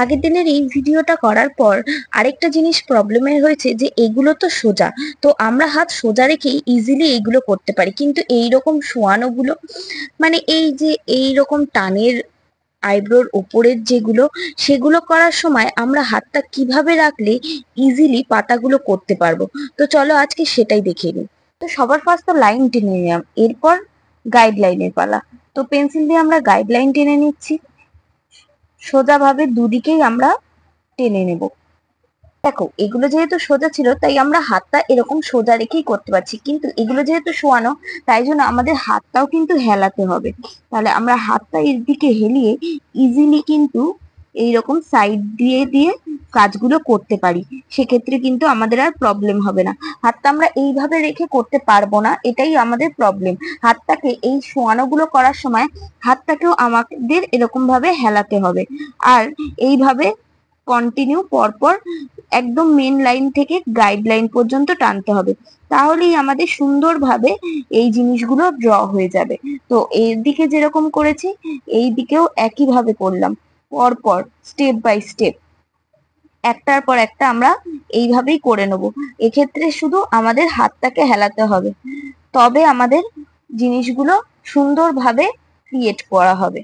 আগের দিনের এই ভিডিওটা করার পর আরেকটা জিনিস প্রবলেমের হয়েছে যে এগুলো তো সোজা, তো আমরা হাত সোজা রেখেই ইজিলি এইগুলো করতে পারি, কিন্তু এই রকম শোয়ানোগুলো মানে এই যে এই রকম টানের আইব্রোর ওপরের যেগুলো, সেগুলো করার সময় আমরা হাতটা কিভাবে রাখলে ইজিলি পাতাগুলো করতে পারবো। তো চলো আজকে সেটাই দেখে নিই। তো সবার ফার্স্ট তো লাইন টেনে নিলাম, এরপর গাইডলাইনের পালা। তো পেন্সিল দিয়ে আমরা গাইডলাইন টেনে নিচ্ছি, সোজাভাবে দুদিকেই আমরা টেনে নেব। দেখো এগুলো যেহেতু সোজা ছিল তাই আমরা হাতটা এরকম সোজা রেখেই করতে পারছি, কিন্তু এগুলো যেহেতু শোয়ানো তাই জন্য আমাদের হাতটাও কিন্তু হেলাতে হবে। তাহলে আমরা হাতটা এর দিকে হেলিয়ে ইজিলি কিন্তু এইরকম সাইড দিয়ে দিয়ে কাজগুলো করতে পারি। সেক্ষেত্রে কিন্তু আমাদের আর প্রবলেম হবে না। হাতটা আমরা এইভাবে রেখে করতে পারবো না, এটাই আমাদের প্রবলেম। হাতটাকে এই শোয়ানোগুলো করার সময় হাতটাকেও আমাদের এরকম ভাবে হেলাতে হবে, আর এইভাবে কন্টিনিউ পরপর একদম মেন লাইন থেকে গাইড লাইন পর্যন্ত টানতে হবে। তাহলেই আমাদের সুন্দরভাবে এই জিনিসগুলো ড্র হয়ে যাবে। তো এর দিকে যেরকম করেছি এই দিকেও একইভাবে করলাম, পরপর স্টেপ বাই স্টেপ একটার পর একটা আমরা এইভাবেই করে নেব। এক্ষেত্রে শুধু আমাদের হাতটাকে হেলাতে হবে, তবে আমাদের জিনিসগুলো সুন্দরভাবে ক্রিয়েট করা হবে।